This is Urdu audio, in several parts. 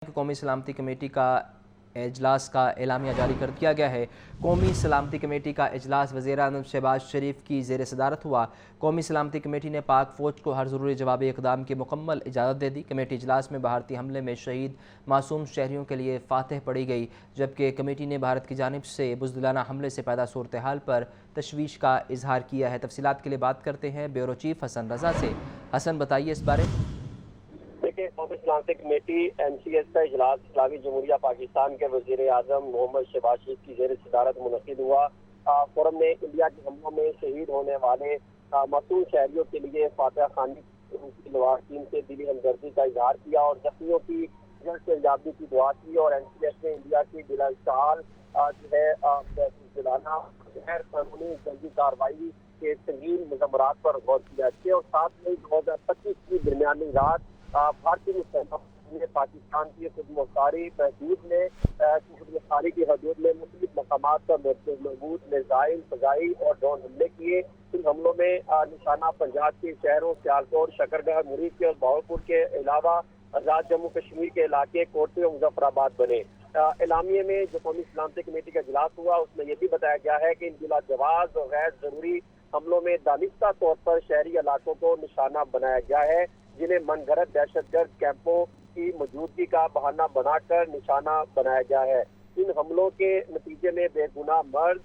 قومی سلامتی کمیٹی کا اجلاس کا اعلامیہ جاری کر دیا گیا ہے۔ قومی سلامتی کمیٹی کا اجلاس وزیر اعظم شہباز شریف کی زیر صدارت ہوا۔ قومی سلامتی کمیٹی نے پاک فوج کو ہر ضروری جوابی اقدام کی مکمل اجازت دے دی۔ کمیٹی اجلاس میں بھارتی حملے میں شہید معصوم شہریوں کے لیے فاتح پڑھی گئی، جبکہ کمیٹی نے بھارت کی جانب سے بزدلانہ حملے سے پیدا صورتحال پر تشویش کا اظہار کیا ہے۔ تفصیلات کے لیے بات کرتے ہیں بیورو چیف حسن رضا سے۔ حسن، بتائیے اس بارے۔ دیکھیں، قومی سلامتی کمیٹی NCS کا اجلاس اسلامی جمہوریہ پاکستان کے وزیر اعظم محمد شہباز شریف کی زیر صدارت منعقد ہوا۔ فورم میں انڈیا کے حملوں میں شہید ہونے والے معصوم شہریوں کے لیے فاتحہ خوانی کی لواحقین سے دلی ہمدردی کا اظہار کیا اور زخمیوں کی جلد سے جلدی کی دعا کی، اور NCS نے انڈیا کی بلا اشتعال جو ہے بزدلانہ غیر قانونی جنگی کارروائی کے سنگین مضمرات پر غور کیا ہے، اور 7 مئی 2025 کی درمیانی رات بھارتی مسلح نے پاکستان کی خود مختاری کی حدود میں مختلف مقامات پر مربوط میزائل، فضائی اور ڈرون حملے کیے۔ ان حملوں میں نشانہ پنجاب کے شہروں سیالکوٹ، شکرگڑھ، مرید کے اور بہاولپور کے علاوہ آزاد جموں کشمیر کے علاقے کوٹے اور مظفر آباد بنے۔ اعلامیے میں جو قومی سلامتی کمیٹی کا اجلاس ہوا، اس میں یہ بھی بتایا گیا ہے کہ ان بلا جواز اور غیر ضروری حملوں میں دانستہ طور پر شہری علاقوں کو نشانہ بنایا گیا ہے، جنہیں من گھڑت دہشت گرد کیمپوں کی موجودگی کا بہانہ بنا کر نشانہ بنایا گیا ہے۔ ان حملوں کے نتیجے میں بے گناہ مرد،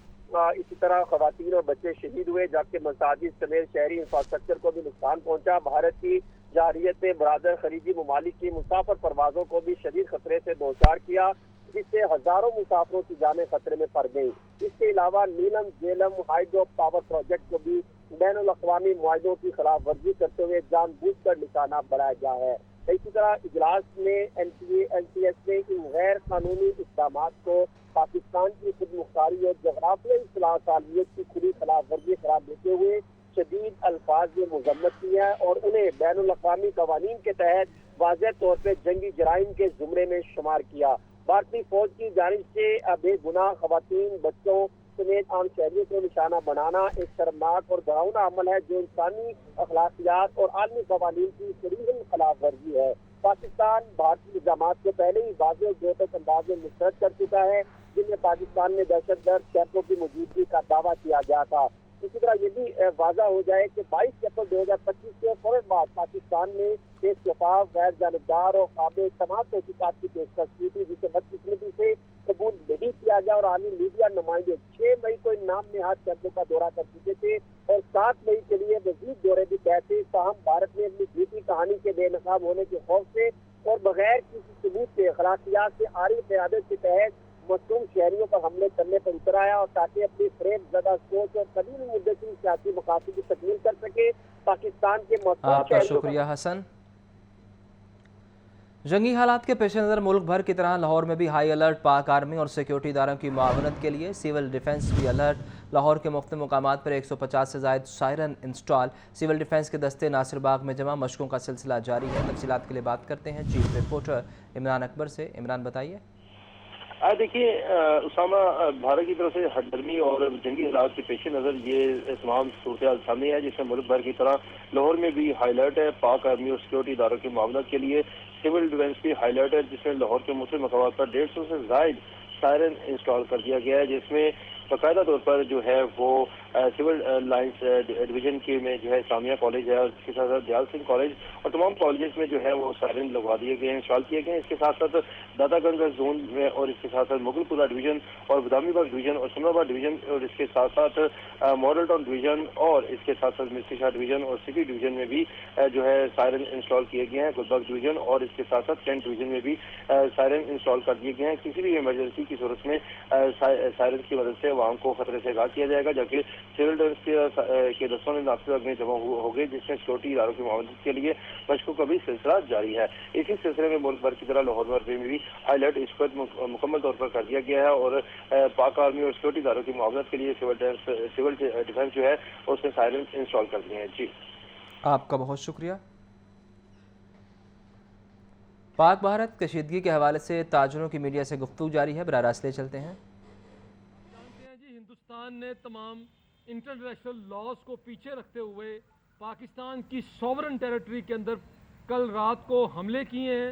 اسی طرح خواتین اور بچے شہید ہوئے، جبکہ مساجد سمیت شہری انفراسٹرکچر کو بھی نقصان پہنچا۔ بھارت کی جارحیت نے برادر خلیجی ممالک کی مسافر پروازوں کو بھی شدید خطرے سے دوچار کیا، جس سے ہزاروں مسافروں کی جانیں خطرے میں پڑ گئیں۔ اس کے علاوہ نیلم جیلم ہائیڈرو پاور پروجیکٹ کو بھی بین الاقوامی معاہدوں کی خلاف ورزی کرتے ہوئے جان بوجھ کر نشانہ بنایا گیا ہے۔ اسی طرح اجلاس میں NCS نے ان غیر قانونی اقدامات کو پاکستان کی خود مختاری اور جغرافیائی اصلاح سالمیت کی کھلی خلاف ورزی قرار دیتے ہوئے شدید الفاظ میں مذمت کی ہے اور انہیں بین الاقوامی قوانین کے تحت واضح طور پہ جنگی جرائم کے زمرے میں شمار کیا۔ بھارتی فوج کی جانب سے بے گناہ خواتین، بچوں سمیت عام شہریوں کو نشانہ بنانا ایک شرمناک اور ڈراؤنا عمل ہے، جو انسانی اخلاقیات اور عالمی قوانین کی صریحاً خلاف ورزی ہے۔ پاکستان بھارتی الزامات کو پہلے ہی واضح اور جوتک انداز میں مسترد کر چکا ہے، جن میں پاکستان میں دہشت گرد کیمپوں کی موجودگی کا دعویٰ کیا گیا تھا۔ اسی طرح یہ بھی واضح ہو جائے کہ 22 اپریل 2025 کے فوراً بعد پاکستان نے ایک شفاف، غیر جانبدار اور قابل اعتماد تحقیقات کی پیشکش کی تھی، جسے بدقسمتی سے قبول نہیں کیا گیا، اور عالمی میڈیا نمائندے 6 مئی کو ان نام نہاد کیمپوں کا دورہ کر چکے تھے اور 7 مئی کے لیے مزید دورے بھی طے تھے۔ تاہم بھارت نے اپنی جھوٹی کہانی کے بے نقاب ہونے کے خوف سے اور بغیر کسی ثبوت کے اخلاقیات سے عاری قیادت کے تحت معصوم شہریوں پر حملے کرنے پر اتر آیا، اور تاکہ اپنی فریب زدہ سوچ اور قدیم مدتی سیاسی مقاصد کی تکمیل کر سکے، پاکستان کے معصوم آپ کا شکریہ حسن۔ جنگی حالات کے پیش نظر ملک بھر کی طرح لاہور میں بھی ہائی الرٹ۔ پاک آرمی اور سیکیورٹی اداروں کی معاونت کے لیے سول ڈیفنس بھی الرٹ۔ لاہور کے مختلف مقامات پر 150 سے زائد سائرن انسٹال۔ سول ڈیفنس کے دستے ناصر باغ میں جمع، مشقوں کا سلسلہ جاری ہے۔ تفصیلات کے لیے بات کرتے ہیں چیف رپورٹر عمران اکبر سے۔ عمران، بتائیے۔ دیکھیے اسامہ، بھارت کی طرف سے ہٹ درمی اور جنگی حالات کے پیش نظر یہ تمام صورتحال سامنے ہے، جس میں ملک بھر کی طرح لاہور میں بھی ہائی الرٹ ہے۔ پاک آرمی اور سیکورٹی اداروں کی معاونت کے لیے سول ڈیفنس بھی ہائی الرٹ ہے، جس میں لاہور کے مختلف مقامات پر 150 سے زائد سائرن انسٹال کر دیا گیا ہے، جس میں باقاعدہ طور پر جو ہے وہ سول لائنس ڈویژن کے میں جو ہے اسلامیہ کالج ہے، اور اس کے ساتھ ساتھ دیال سنگھ کالج اور تمام کالجز میں جو ہے وہ سائرن لگوا دیے گئے ہیں، انسٹال کیے گئے ہیں۔ اس کے ساتھ ساتھ داتا گنج زون میں اور اس کے ساتھ ساتھ مغل پورہ ڈویژن اور بدامی باغ ڈویژن اور سمر آباد ڈویژن اور اس کے ساتھ ساتھ ماڈل ٹاؤن ڈویژن اور اس کے ساتھ ساتھ مصری شاہ ڈویژن اور سٹی ڈویژن میں بھی جو ہے سائرن انسٹال کیے گئے ہیں۔ گلبرگ ڈویژن اور اس کے ساتھ ساتھ کینٹ ڈویژن میں بھی سائرن انسٹال کر دیے گئے ہیں۔ کسی بھی ایمرجنسی کی صورت میں سائرن کی مدد سے عوام کو خطرے سے آگاہ کیا جائے گا، جبکہ سول ڈیفنس کے دستوں نے ناصر باغ میں جمع ہو گئے، جس میں سیکورٹی اداروں کی معاونت کے لیے مشقوں کا بھی سلسلہ جاری ہے۔ اسی سلسلے میں ملک بھر کی طرح لاہور میں بھی ہائی الرٹ اس وقت مکمل طور پر کر دیا گیا ہے، اور پاک آرمی اور سیکورٹی اداروں کی معاونت کے لیے سول ڈیفنس جو ہے اس نے سائرن انسٹال کر دیے ہیں۔ جی، آپ کا بہت شکریہ۔ پاک بھارت کشیدگی کے حوالے سے تاجروں کی میڈیا سے گفتگو جاری ہے، براہ راست لے چلتے ہیں۔ جانتے ہیں جی، ہندوستان نے تمام انٹرنیشنل لاز کو پیچھے رکھتے ہوئے پاکستان کی سوورن ٹیریٹری کے اندر کل رات کو حملے کیے ہیں،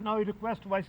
Now I request Vice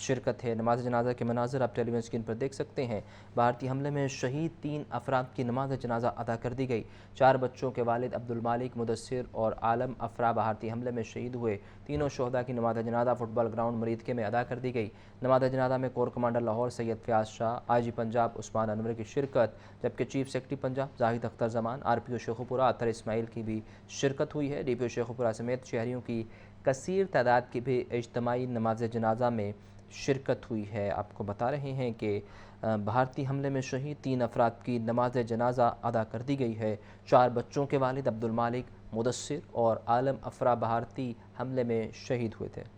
شرکت ہے۔ نماز جنازہ کے مناظر آپ ٹیلی ویژن اسکرین پر دیکھ سکتے ہیں۔ بھارتی حملے میں شہید 3 افراد کی نماز جنازہ ادا کر دی گئی۔ 4 بچوں کے والد عبدالمالک، مدثر اور عالم افرا بھارتی حملے میں شہید ہوئے۔ تینوں شہداء کی نماز جنازہ فٹ بال گراؤنڈ مریدکے میں ادا کر دی گئی۔ نماز جنازہ میں کور کمانڈر لاہور سید فیاض شاہ، آئی جی پنجاب عثمان انور کی شرکت، جبکہ چیف سیکرٹری پنجاب زاہد اختر زمان، آر پی او شیخوپورہ اطہر اسماعیل کی بھی شرکت ہوئی ہے۔ ڈی پی او شیخوپورہ سمیت شہریوں کی کثیر تعداد کی بھی اجتماعی نماز جنازہ میں شرکت ہوئی ہے۔ آپ کو بتا رہے ہیں کہ بھارتی حملے میں شہید 3 افراد کی نماز جنازہ ادا کر دی گئی ہے۔ 4 بچوں کے والد عبدالمالک، مدثر اور عالم افرا بھارتی حملے میں شہید ہوئے تھے۔